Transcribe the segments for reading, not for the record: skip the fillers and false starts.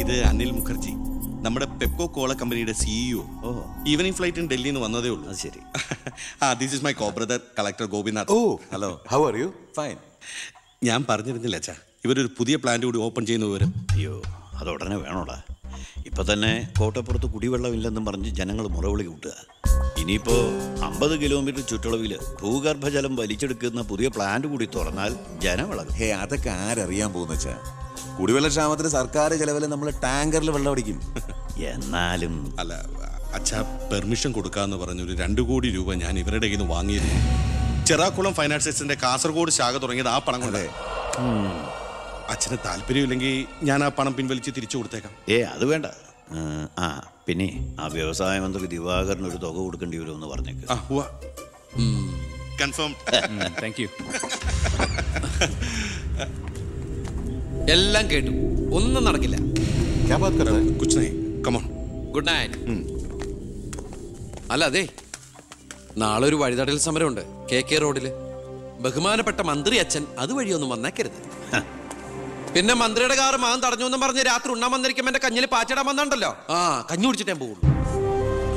ഇത് അനിൽ മുഖർജി, നമ്മുടെ പെപ്കോ കോള കമ്പനിയുടെ സിഇഒ. ഈവനിങ് ഫ്ലൈറ്റ് ഡൽഹിയിൽ നിന്ന് വന്നതേ ഉള്ളൂ. അത് ശരി. This is my co brother collector Gopinath. Oh hello, how are you? Fine. ഞാൻ പറഞ്ഞിരുന്നില്ല അച്ഛാ, ഇവരൊരു പുതിയ പ്ലാന്റ് കൂടി ഓപ്പൺ ചെയ്യുന്ന വിവരം. അയ്യോ, അത് ഉടനെ വേണോടാ. ഇപ്പൊ തന്നെ കോട്ടപ്പുറത്ത് കുടിവെള്ളമില്ലെന്നും പറഞ്ഞ് ജനങ്ങൾ മുറവിളി കൂട്ടുക. ഇനിയിപ്പോ 50 കിലോമീറ്റർ ചുറ്റളവിൽ ഭൂഗർഭജലം വലിച്ചെടുക്കുന്ന പുതിയ പ്ലാന്റ് കൂടി തുറന്നാൽ ജനവിളകും. ഹേ, അതൊക്കെ ആരറിയാൻ പോകുന്ന വെച്ചാ? കുടിവെള്ള ക്ഷാമത്തിന് സർക്കാർ ചെലവിൽ നമ്മൾ ടാങ്കറിൽ വെള്ളം അടിക്കും. എന്നാലും അല്ല അച്ഛാ, പെർമിഷൻ കൊടുക്കാന്ന് പറഞ്ഞൊരു 2 കോടി രൂപ ഞാൻ ഇവരുടെ കയ്യിൽ നിന്ന് വാങ്ങിയിരുന്നു. ചെറാക്കുളം ഫൈനാൻസേഴ്സിന്റെ കാസർഗോഡ് ശാഖ തുടങ്ങിയത് ആ പണം കൊണ്ടേ. അച്ഛന് താല്പര്യമില്ലെങ്കിൽ ഞാൻ ആ പണം പിൻവലിച്ച് തിരിച്ചു കൊടുത്തേക്കാം. അത് വേണ്ട. പിന്നെ ആ വ്യവസായ മന്ത്രി ദിവാകരന് ഒരു തുക കൊടുക്കേണ്ടി വരുമെന്ന് പറഞ്ഞേക്ക്. കൺഫേം. Thank you. എല്ലാം കേട്ടു, ഒന്നും നടക്കില്ല. Good night. അല്ല അതെ, നാളെ ഒരു വഴിതടയൽ സമരമുണ്ട് KK റോഡില്. ബഹുമാനപ്പെട്ട മന്ത്രി അച്ഛൻ അതുവഴിയൊന്നും വന്നേക്കരുത്. പിന്നെ മന്ത്രിയുടെ കാറ് മാൻ തടഞ്ഞു എന്നും പറഞ്ഞ് രാത്രി ഉണ്ണാൻ വന്നിരിക്കുമ്പോ എന്റെ കഞ്ഞിൽ പാച്ചിടാൻ വന്നിട്ടുണ്ടല്ലോ, കഞ്ഞി കുടിച്ചിട്ടേ പോകുള്ളൂ.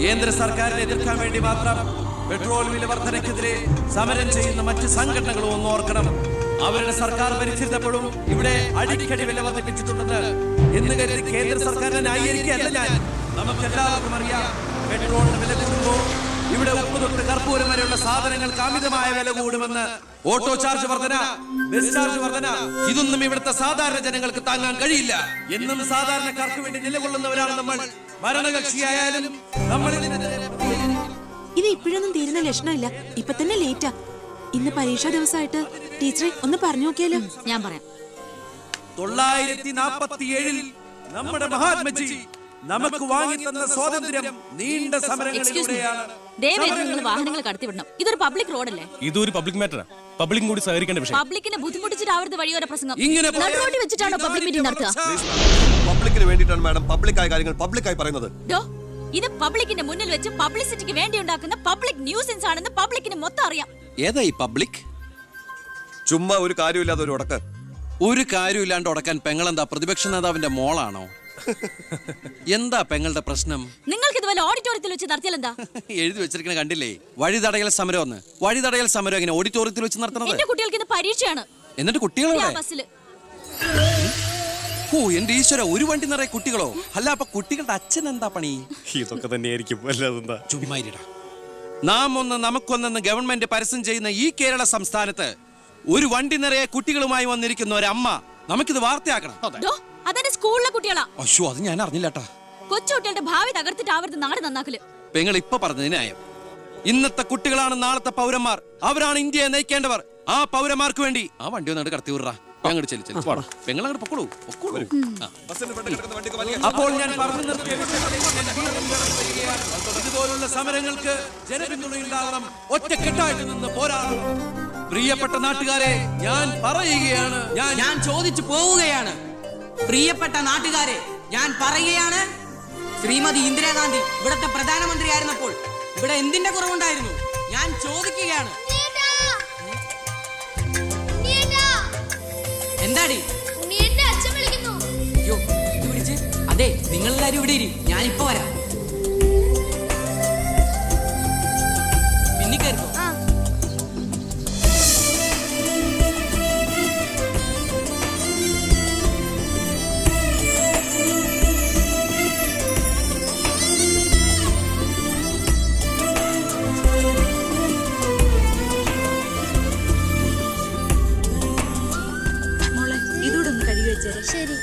കേന്ദ്ര സർക്കാരിനെ എതിർക്കാൻ വേണ്ടി മാത്രം പെട്രോൾ വില വർധനയ്ക്കെതിരെ സമരം ചെയ്യുന്ന മറ്റ് സംഘടനകളും ഒന്ന് ഓർക്കണം. അവരുടെ സർക്കാർ ഭരിച്ചിരുന്നപ്പോഴും ഇവിടെ അടിക്കടി വില വർദ്ധിപ്പിച്ചിട്ടുണ്ടെന്ന് എന്ന് കരുതി കേന്ദ്ര സർക്കാരിനെ ന്യായീകരിക്കുകയല്ല ഞാൻ. നമുക്കെല്ലാവർക്കും അറിയാം, പെട്രോളിന് വില കൂടുമ്പോൾ ഇവിടെ ഉപ്പ് തൊട്ട് കർപ്പൂരം വരെയുള്ള സാധനങ്ങൾക്ക് അമിതമായ വില കൂടുമെന്ന്. ഓട്ടോ ചാർജ് വർധന, ബസ് ചാർജ് വർധന, ഇതൊന്നും ഇവിടുത്തെ സാധാരണ ജനങ്ങൾക്ക് താങ്ങാൻ കഴിയില്ല. എന്നും സാധാരണക്കാർക്ക് വേണ്ടി നിലകൊള്ളുന്നവരാണ് നമ്മൾ. ഭരണകക്ഷിയായാലും നമ്മൾ ഇത് ഇപ്പോഴൊന്നും തീരുന്ന ലക്ഷണമില്ല. ഇപ്പൊ തന്നെ ലേറ്റാ. ഇന്ന് പരീക്ഷാ ദിവസമായിട്ട് ടീച്ചറെ ഒന്ന് പറഞ്ഞു നോക്കിയാലോ? ഞാൻ പറയാം. 947 നമ്മുടെ മഹാത്മജി നമുക്ക് വാങ്ങി തന്ന സ്വാതന്ത്ര്യം നീണ്ട സമരങ്ങളിലൂടെയാണ്. നിങ്ങൾ വാഹനങ്ങൾ കടത്തിവിടണം. ഇതൊരു പബ്ലിക് റോഡല്ലേ? ഇതൊരു പബ്ലിക് മാറ്ററാ. പബ്ലിക്കും കൂടി സഹകരിക്കേണ്ട വിഷയം. പബ്ലിക്കിനെ ബുദ്ധിമുട്ടിച്ചിട്ടാവരുത് വഴിയോര പ്രസംഗം. ഇങ്ങനെ റോഡിൽ വെച്ചിട്ടാണോ പബ്ലിക് മീറ്റിംഗ് നടത്തുക? പബ്ലിക്കിന് വേണ്ടിയിട്ടാണ് മാഡം പബ്ലിക്കായ കാര്യങ്ങൾ പബ്ലിക്കായി പറയുന്നത്. ഇത് പബ്ലിക്കിന്റെ മുന്നിൽ വെച്ച് പബ്ലിസിറ്റിക്ക് വേണ്ടി ഉണ്ടാക്കുന്ന പബ്ലിക് ന്യൂസൻസ് ആണെന്ന് പബ്ലിക്കിന് മൊത്തം അറിയാം. ഏതാ ഈ പബ്ലിക്? ചുമ്മാ ഒരു കാര്യമില്ലാതെ ഒരു ഉടക്ക്. ഒരു കാര്യമില്ലാണ്ട് ഉടക്കാൻ പെങ്ങളെന്താ പ്രതിപക്ഷ നേതാവിന്റെ മോളാണോ? എന്താ പെങ്ങളുടെ പ്രശ്നം? നിങ്ങൾക്ക് ഇതുപോലെ ഓഡിറ്റോറിയത്തിൽ വെച്ച് നടത്തിയാൽ എന്താ? എഴുതി വെച്ചിരിക്കണ കണ്ടില്ലേ, വഴിതടയൽ സമരം ഒന്ന്. വഴിതടയൽ സമരം എങ്ങനെ ഓഡിറ്റോറിയത്തിൽ വെച്ച് നടത്തണത്? എന്റെ കുട്ടികൾക്ക് ഇത് പരീക്ഷയാണ്. എന്നിട്ട് കുട്ടികളെ ബസ്സില്. ഓ എന്റെ ഈശ്വര, ഒരു വണ്ടി നിറയെ കുട്ടികളോ? അല്ല അപ്പൊ കുട്ടികളുടെ അച്ഛൻ എന്താ പണി? ഇതൊക്കെ തന്നെയായിരിക്കും. അല്ലാതെന്താ? ചുമ്മാരിടാ. നാം ഒന്ന് നമുക്കൊന്നെന്ന് ഗവൺമെന്റ് പരസ്യം ചെയ്യുന്ന ഈ കേരള സംസ്ഥാനത്ത് ഒരു വണ്ടി നിറയെ കുട്ടികളുമായി വന്നിരിക്കുന്ന ഒരമ്മ, നമുക്കിത് വാർത്തയാക്കണം. അതെന്റെ സ്കൂളിലെ കുട്ടികളാ. അയ്യോ, അത് ഞാൻ അറിഞ്ഞില്ലാട്ടാ. കൊച്ചുകുട്ടികളുടെ ഭാവി തകർത്തിട്ടാവരുത് നാട് നന്നാക്കല്. പെങ്ങൾ ഇപ്പൊ പറഞ്ഞത് ന്യായം. ഇന്നത്തെ കുട്ടികളാണ് നാളത്തെ പൗരന്മാർ. അവരാണ് ഇന്ത്യയെ നയിക്കേണ്ടവർ. ആ പൗരന്മാർക്ക് വേണ്ടി ആ വണ്ടി ഒന്നാണ്ട് കടത്തി വിടറാ. പെങ്ങളങ്ങോട്ട് പൊക്കോളൂ. അപ്പോൾ ഞാൻ പറഞ്ഞു നിർത്തിയ ഇതുപോലുള്ള സമരങ്ങൾക്ക് ജനപിന്തുണയുണ്ടാകണം. ഒറ്റക്കെട്ടായിട്ട് നിന്ന് പോരാടണം. പ്രിയപ്പെട്ട നാട്ടുകാരെ, ഞാൻ പറയുകയാണ്, ഞാൻ ചോദിച്ചു പോവുകയാണ്. പ്രിയപ്പെട്ട നാട്ടുകാരെ, ഞാൻ പറയുകയാണ്, ശ്രീമതി ഇന്ദിരാഗാന്ധി ഇവിടുത്തെ പ്രധാനമന്ത്രിയായിരുന്നപ്പോൾ ഇവിടെ എന്തിന്റെ കുറവുണ്ടായിരുന്നു? ഞാൻ ചോദിക്കുകയാണ്. എന്താടി? അയ്യോ, ഇത് പിടിച്ച്. അതെ, നിങ്ങളെല്ലാരും ഇവിടെ ഇരി, ഞാനിപ്പോ വരാം. പിന്നിക്കരുതോ? ശരി.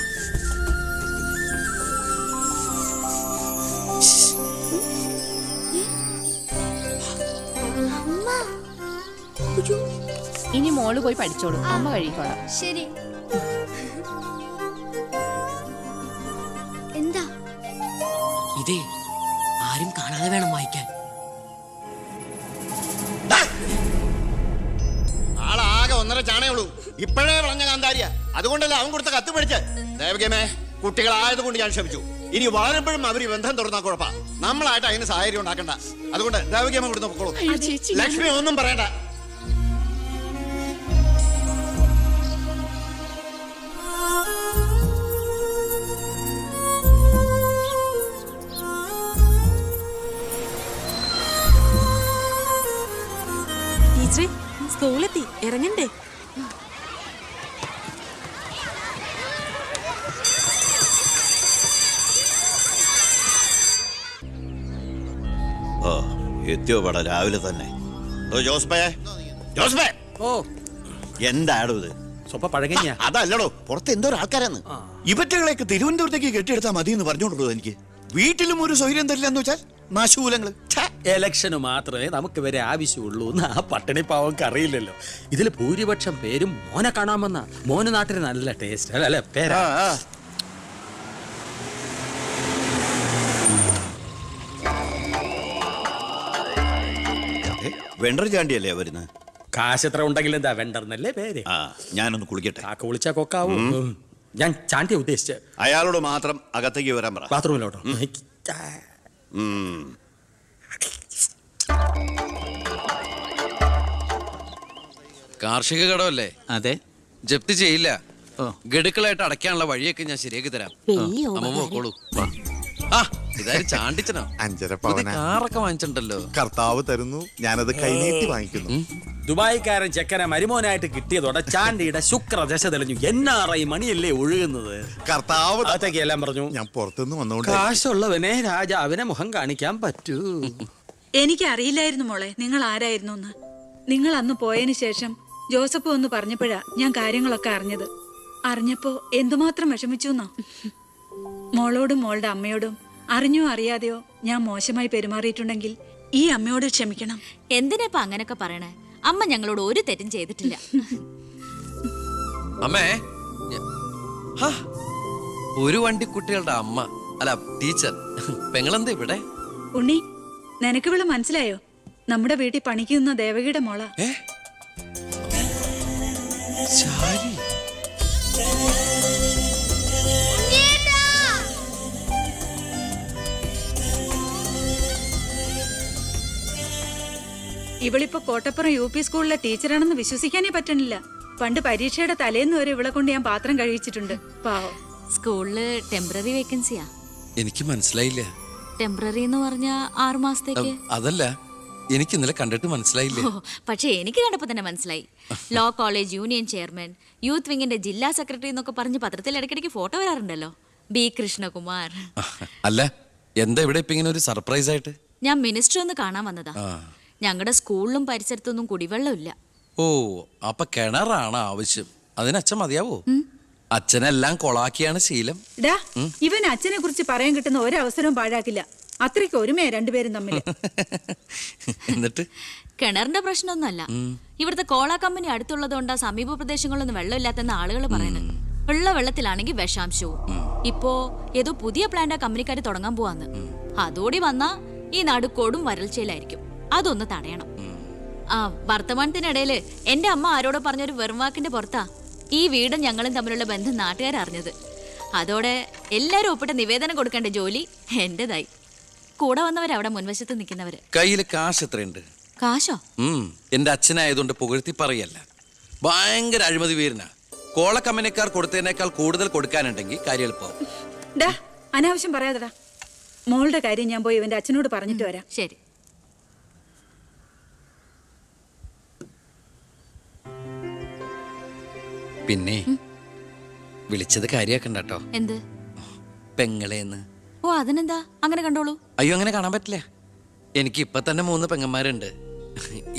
ഇനി മോള് പോയി പഠിച്ചോളൂ, അമ്മ കഴിക്കോളാം. ശരി. എന്താ? ഇതേ ആരും കാണാതെ വേണം വായിക്കാൻ. ആളാകെ 1.5 ചാണയുള്ളൂ. ഇപ്പോഴേ വളഞ്ഞ കാന്താരിയ. അതുകൊണ്ടല്ല അവൻ കൊടുത്ത കത്ത് പഠിച്ച്. ദേവകമേ, കുട്ടികളായതുകൊണ്ട് ഞാൻ ക്ഷമിച്ചു. ഇനി വളരുമ്പോഴും അവർ ബന്ധം തുറന്നാ കുഴപ്പാ. നമ്മളായിട്ട് അതിന് സാഹചര്യം ഉണ്ടാക്കണ്ട. അതുകൊണ്ട് ദേവകമ്മ കൊടുത്ത് പൊക്കോളൂ. ലക്ഷ്മി ഒന്നും പറയണ്ട. ടീച്ചറെ സ്കൂളെത്തി, ഇറങ്ങണ്ടേ? ഓ എത്തിയോ പട രാവിലെ തന്നെ. ഓ ജോസ്ബേ, ജോസ്ബേ, ഓ എന്താടോ ഇത്? സ്വപ്പ പഴകഞ്ഞ അതല്ലടോ, പുറത്ത് എന്തോ ആൾക്കാരാന്ന്. ഇവറ്റകളെയൊക്കെ തിരുവനന്തപുരത്തേക്ക് കെട്ടിയെടുത്താൽ മതി എന്ന് പറഞ്ഞോണ്ടോ എനിക്ക്. വീട്ടിലും ഒരു സൗകര്യം തരില്ല എന്ന് വെച്ചാൽ നാശൂലങ്ങള്. എലക്ഷന് മാത്രമേ നമുക്ക് വരെ ആവശ്യമുള്ളൂ എന്ന് ആ പട്ടിണി പാവങ്ങൾക്ക് അറിയില്ലല്ലോ. ഇതിൽ ഭൂരിപക്ഷം പേരും മോനെ കാണാമെന്ന. മോന് നാട്ടിൽ നല്ല ടേസ്റ്റ് അല്ലേ പേരാ. വെണ്ടർ ചാണ്ടിയല്ലേ വരുന്നത്? കാശ് എത്ര ഉണ്ടെങ്കിൽ എന്താ വെണ്ടർന്നല്ലേ പേര്. ആ, ഞാനൊന്ന് കുളിക്കട്ടെ. കാക്ക വിളിച്ചാ കൊക്കാവൂ. ഞാൻ ചാണ്ടിയെ ഉദ്ദേശിച്ച അയാളോട് മാത്രം അകത്തേക്ക് വരാൻ പറ. ബാത്റൂമിലോട്ടോ. ഉം. കാർഷിക കടമല്ലേ? അതെ. ജപ്തി ചെയ്യില്ല. ഗഡുക്കളായിട്ട് അടയ്ക്കാനുള്ള വഴിയൊക്കെ ഞാൻ ശരിയാക്കി തരാം. അമ്മ പോക്കോളൂ. ആ ഇതാരും ചാണ്ടിച്ചനോ? 5.5 പുതിയ പവന കാറൊക്കെ വാങ്ങിച്ചിട്ടുണ്ടല്ലോ. കർത്താവ് തരുന്നു, ഞാനത് കൈനീട്ടി വാങ്ങിക്കുന്നു. ദുബായിക്കാരൻ ചെക്കനെ മരുമോനായിട്ട് കിട്ടിയതോടെ ചാണ്ടിയുടെ ശുക്രദശ തെളിഞ്ഞു. NRI മണിയല്ലേ ഒഴുകുന്നത്. കർത്താവ് അകത്തേക്ക് എല്ലാം പറഞ്ഞു. ഞാൻ പുറത്തുനിന്ന് വന്നോണ്ട് കാശുള്ളവനെ രാജാവിനെ മുഖം കാണിക്കാൻ പറ്റൂ. എനിക്കറിയില്ലായിരുന്നു മോളെ നിങ്ങൾ ആരായിരുന്നു എന്ന്. നിങ്ങൾ അന്ന് പോയതിനു ശേഷം ജോസഫ് ഒന്ന് പറഞ്ഞപ്പോഴാ ഞാൻ കാര്യങ്ങളൊക്കെ അറിഞ്ഞത്. അറിഞ്ഞപ്പോ എന്തുമാത്രം വിഷമിച്ചു എന്നോ. മോളോടും മോളുടെ അമ്മയോടും അറിഞ്ഞോ അറിയാതെയോ ഞാൻ മോശമായി പെരുമാറിയിട്ടുണ്ടെങ്കിൽ ഈ അമ്മയോട് ക്ഷമിക്കണം. എന്തിനാ ഇപ്പൊ അങ്ങനൊക്കെ പറയണേ? അമ്മ ഞങ്ങളോട് ഒരു തെറ്റും ചെയ്തിട്ടില്ല. അമ്മേ ഹാ, ഒരു വണ്ടിക്കുട്ടികളുടെ അമ്മ അല്ല ടീച്ചർ. പെങ്ങളെന്താ ഇവിടെ? ഉണ്ണി, നിനക്ക് ഇവിടെ മനസ്സിലായോ? നമ്മുടെ വീട്ടിൽ പണിക്കുന്ന ദേവകിയുടെ മോള. ശാരി. ഇവളിപ്പോ കോട്ടപ്പുറം UP സ്കൂളിലെ ടീച്ചറാണെന്ന് വിശ്വസിക്കാനേ പറ്റണില്ല. പണ്ട് പരീക്ഷയുടെ തലേന്ന് വരെ ഇവളെ കൊണ്ട് ഞാൻ പാത്രം കഴിച്ചിട്ടുണ്ട്. പാവം. സ്കൂളില് ടെമ്പററി വേക്കൻസിയാ. എനിക്ക് മനസ്സിലായില്ല. ടെമ്പററി എന്ന് പറഞ്ഞ 6 മാസത്തേക്ക്. അതല്ല, എനിക്ക് ഇന്നലെ കണ്ടിട്ട് മനസ്സിലായില്ല. പക്ഷെ എനിക്ക് കണ്ടപ്പോ തന്നെ മനസ്സിലായി. Law college union chairman, youth വിങ്ങിന്റെ ജില്ലാ സെക്രട്ടറി എന്നൊക്കെ പറഞ്ഞ് പത്രത്തിൽ ഇടയ്ക്കിടയ്ക്ക് ഫോട്ടോ വരാറുണ്ടല്ലോ. B. കൃഷ്ണകുമാർ. അല്ല, എന്താ ഇവിടെ ഇപ്പൊ ഇങ്ങനെ ഒരു സർപ്രൈസ് ആയിട്ട്? ഞാൻ മിനിസ്റ്റർ ഒന്ന് കാണാൻ വന്നതാ. ഞങ്ങളുടെ സ്കൂളിലും പരിസരത്തൊന്നും കുടിവെള്ളമില്ല. ഓ, അപ്പൊ കിണറാണ് ആവശ്യം. അതിന് അച്ഛൻ മതിയാവോ? അച്ഛനെല്ലാം കൊളാക്കിയാണ് ശീലം. ഡാ, ഇവൻ അച്ഛനെ കുറിച്ച് പറയാൻ കിട്ടുന്ന ഒരവസരവും പാഴാക്കില്ല. അത്രയ്ക്ക് ഒരുമയാ രണ്ടുപേരും തമ്മിൽ. എന്നിട്ട് കിണറിന്റെ പ്രശ്നമൊന്നുമല്ല. ഇവിടുത്തെ കോള കമ്പനി അടുത്തുള്ളതുകൊണ്ടാ സമീപ പ്രദേശങ്ങളിലൊന്നും വെള്ളമില്ലാത്തെന്ന് ആളുകൾ പറയുന്നത്. ഉള്ള വെള്ളത്തിലാണെങ്കിൽ വിഷാംശവും. ഇപ്പോ ഏതോ പുതിയ പ്ലാന്റ് കമ്പനിക്കാർ തുടങ്ങാൻ പോവാന്ന്. അതോടി വന്നാ ഈ നാട് കൊടും വരൾച്ചയിലായിരിക്കും. അതൊന്ന് തടയണം. ആ വർത്തമാനത്തിനിടയില് എന്റെ അമ്മ ആരോടോ പറഞ്ഞൊരു വെറുവാക്കിന്റെ പുറത്താ ഈ വീടും ഞങ്ങളും തമ്മിലുള്ള ബന്ധം നാട്ടുകാരറിഞ്ഞത്. അതോടെ എല്ലാരും ഒപ്പിട്ട് നിവേദനം കൊടുക്കേണ്ട ജോലി എന്റേതായി. കൂടെ വന്നവരവിടെ മുൻവശത്ത് നിൽക്കുന്നവര്. കയ്യില് കാശ് എത്രയുണ്ട്? കാശോ? എന്റെ അച്ഛനായതുകൊണ്ട് പുകഴ്ത്തി പറയല്ല. ഭയങ്കര അഴിമതി വീരനാ. കോള കമ്പനിക്കാർ കൊടുത്തതിനേക്കാൾ കൂടുതൽ കൊടുക്കാനുണ്ടെങ്കിൽ കാര്യം എളുപ്പമാവും. ഡാ, അനാവശ്യം പറയാതെടാ. മോളുടെ കാര്യം ഞാൻ പോയി ഇവന്റെ അച്ഛനോട് പറഞ്ഞിട്ട് വരാം. ശരി. പിന്നെ വിളിച്ചത് കാര്യാക്കണ്ട കേട്ടോ. എന്ത്? പെങ്ങളേന്ന്. ഓ, അതിനെന്താ? അങ്ങനെ കണ്ടോളൂ. അയ്യോ, അങ്ങനെ കാണാൻ പറ്റില്ല. എനിക്ക് ഇപ്പൊ തന്നെ 3 പെങ്ങന്മാരുണ്ട്.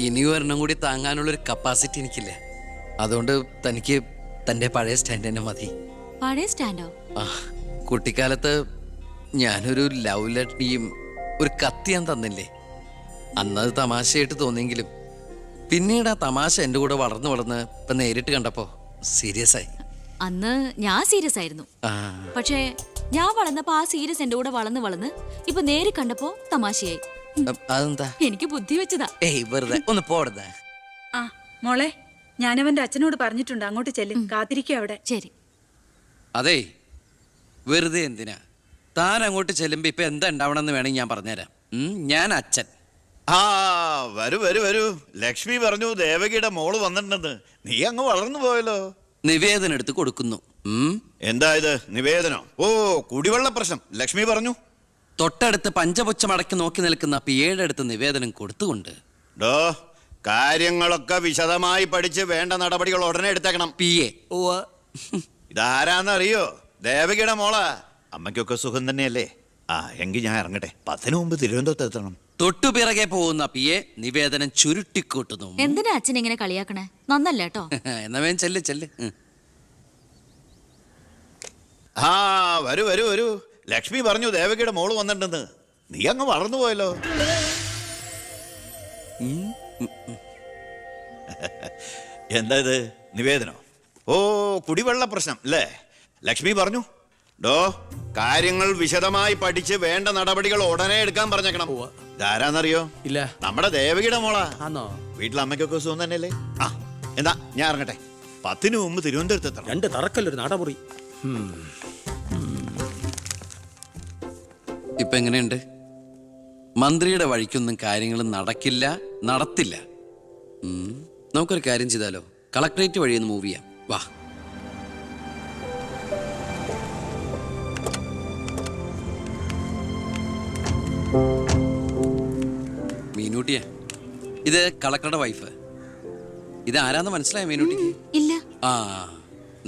ഇനി ഒരെണ്ണം കൂടി താങ്ങാനുള്ളൊരു കപ്പാസിറ്റി എനിക്കില്ല. അതുകൊണ്ട് തനിക്ക് തന്റെ പഴയ സ്റ്റാൻഡ് തന്നെ മതി. പഴയ സ്റ്റാൻഡോ? ആ, കുട്ടിക്കാലത്ത് ഞാനൊരു ലവ് ലെറ്ററിയും ഒരു കത്തി ഞാൻ തന്നില്ലേ? അന്നത് തമാശയായിട്ട് തോന്നിയെങ്കിലും പിന്നീട് ആ തമാശ എൻ്റെ കൂടെ വളർന്ന് വളർന്ന് ഇപ്പൊ നേരിട്ട് കണ്ടപ്പോ സീരിയസ് ആയി. അന്ന് ഞാൻ സീരിയസ് ആയിരുന്നു. പക്ഷേ ഞാൻ വളർന്നപ്പോ ആ സീരിയസ് എന്റെ കൂടെ വളർന്ന് വളർന്ന് ഇപ്പൊ നേരി കണ്ടപ്പോ തമാശയായി. അതെന്താ? എനിക്ക് ബുദ്ധി വെച്ചതാ. ഏയ് വെറുതെ ഒന്ന് പോടുന്നേ. ആ മോളെ, ഞാനവന്റെ അച്ഛനോട് പറഞ്ഞിട്ടുണ്ട്. അങ്ങോട്ട് ചെല്ലും. കാത്തിരിക്കുക അവിടെ. ശരി. അതെ, വെറുതെ എന്തിനാ? താൻ അങ്ങോട്ട് ചെല്ലുമ്പോ ഇപ്പൊ എന്താ ഉണ്ടാവണമെന്ന് വേണമെങ്കിൽ ഞാൻ പറഞ്ഞുതരാം. ഞാൻ അച്ഛൻ. ആ വരൂ വരൂ വരൂ. ലക്ഷ്മി പറഞ്ഞു ദേവകിയുടെ മോള് വന്നിട്ടുണ്ടെന്ന്. നീ അങ്ങ് വളർന്നു പോയല്ലോ. നിവേദനം എടുത്ത് കൊടുക്കുന്നു. എന്താ ഇത് നിവേദനം? ഓ, കുടിവെള്ള പ്രശ്നം ലക്ഷ്മി പറഞ്ഞു. തൊട്ടടുത്ത് പഞ്ചപുച്ഛം അടക്കി നോക്കി നിൽക്കുന്ന PA അടുത്ത് നിവേദനം കൊടുത്തുകൊണ്ട് ഡോ കാര്യങ്ങളൊക്കെ വിശദമായി പഠിച്ച് വേണ്ട നടപടികൾ ഉടനെ എടുത്തേക്കണം. PA. ഇതാരാന്നറിയോ? ദേവകിയുടെ മോളാ. അമ്മയ്ക്കൊക്കെ സുഖം തന്നെയല്ലേ? ആ എങ്കിൽ ഞാൻ ഇറങ്ങട്ടെ. 10 മുമ്പ് തിരുവനന്തപുരത്ത് എത്തണം. തൊട്ടു പിറകെ പോകുന്ന PA നിവേദനം ചുരുട്ടിക്കൂട്ടുന്നു. എന്തിനാ അച്ഛൻ ഇങ്ങനെ കളിയാക്കണേ? നന്നല്ല കേട്ടോ. എന്നാ വേഗം ചെല്ല് ചെല്ല്. ആ വരൂ വരൂ വരൂ. ലക്ഷ്മി പറഞ്ഞു ദേവകിയുടെ മോള് വന്നിട്ടുണ്ടെന്ന്. നീ അങ്ങ് വളർന്നു പോയല്ലോ. എന്താ ഇത്? നിവേദനോ? ഓ, കുടിവെള്ള പ്രശ്നം അല്ലേ? ലക്ഷ്മി പറഞ്ഞു ഡോ കാര്യങ്ങൾ വിശദമായി പഠിച്ച് വേണ്ട നടപടികൾ ഉടനെ എടുക്കാൻ പറഞ്ഞേക്കണം. ഇതാരാന്നറിയോ? ഇല്ല. നമ്മുടെ ദേവകിയുടെ മോളാ. ആന്നോ? വീട്ടിൽ അമ്മയ്ക്കൊക്കെ സുഖം തന്നെയല്ലേ? ആ എന്താ ഞാൻ ഇറങ്ങട്ടെ. 10 മുമ്പ് തിരുവനന്തപുരത്ത് എത്തണം. 2 തറക്കല്ലൊരു നാടമുറി. ഇപ്പൊ എങ്ങനെയുണ്ട്? മന്ത്രിയുടെ വഴിക്കൊന്നും കാര്യങ്ങൾ നടക്കില്ല, നടത്തില്ല. നമുക്കൊരു കാര്യം ചെയ്താലോ? കളക്ടറേറ്റ് വഴി ഒന്ന് മൂവ് ചെയ്യാം. വാ. മീനൂട്ടിയാ, ഇത് കളക്ടറുടെ വൈഫ്. ഇത് ആരാന്ന് മനസ്സിലായ മീനൂട്ടിക്ക്? ഇല്ല. ആ,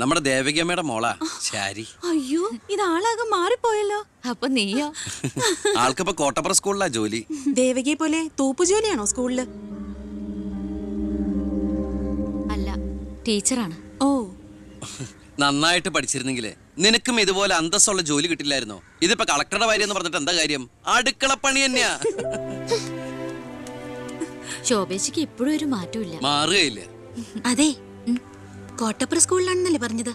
നമ്മുടെ ദേവകിയമ്മയുടെ മോളാ ശാരി. അയ്യോ, ഇത് ആളാകെ മാറിപ്പോയല്ലോ. അപ്പൊ നീയോ? ആൾക്കിപ്പോ കോട്ടപ്പുറ സ്കൂളിലാ ജോലി. ദേവകിയെ പോലെ തൂപ്പുജോലിയാണോ സ്കൂളില്? അല്ല, ടീച്ചറാണ്. ഓ, നന്നായിട്ട് പഠിച്ചിരുന്നെങ്കിലേ നിനക്കും ഇതുപോലെ അന്തസ്സുള്ള ജോലി കിട്ടില്ലായിരുന്നോ? ഇതിപ്പോ കളക്ടറുടെ ഭാര്യ എന്ന് പറഞ്ഞിട്ട് എന്താ കാര്യം? അടുക്കളപ്പണി തന്നെയാ. ശോഭേച്ചിക്ക് ഇപ്പോഴും ഒരു മാറ്റമില്ല. മാറുകയില്ല. അതെ. കോട്ടപ്പുറ സ്കൂളിലാണെന്നല്ലേ പറഞ്ഞത്?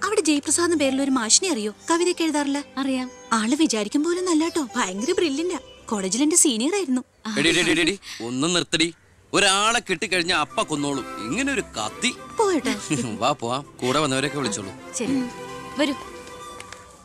അവിടെ ജയപ്രസാദ് പേരിൽ ഒരു മാഷിനെ അറിയോ? കവിതയൊക്കെ എഴുതാറില്ല. അറിയാം. ആള് വിചാരിക്കും പോലെ നല്ലാട്ടോ. ഭയങ്കര ബ്രില്യന്റാ. കോളേജിൽ എന്റെ സീനിയർ ആയിരുന്നു. എടി, എടി, എടി, എടി, ഒന്നും നിർത്തടി. ഒരാളെ കിട്ടിക്കഴിഞ്ഞ അപ്പ കൊന്നോളും. ഇങ്ങനെ ഒരു കത്തി. പോയട്ടെ. വാ പോവാം. കൂടെ വന്നവരൊക്കെ വിളിച്ചോളൂ. ശരി, വരൂ.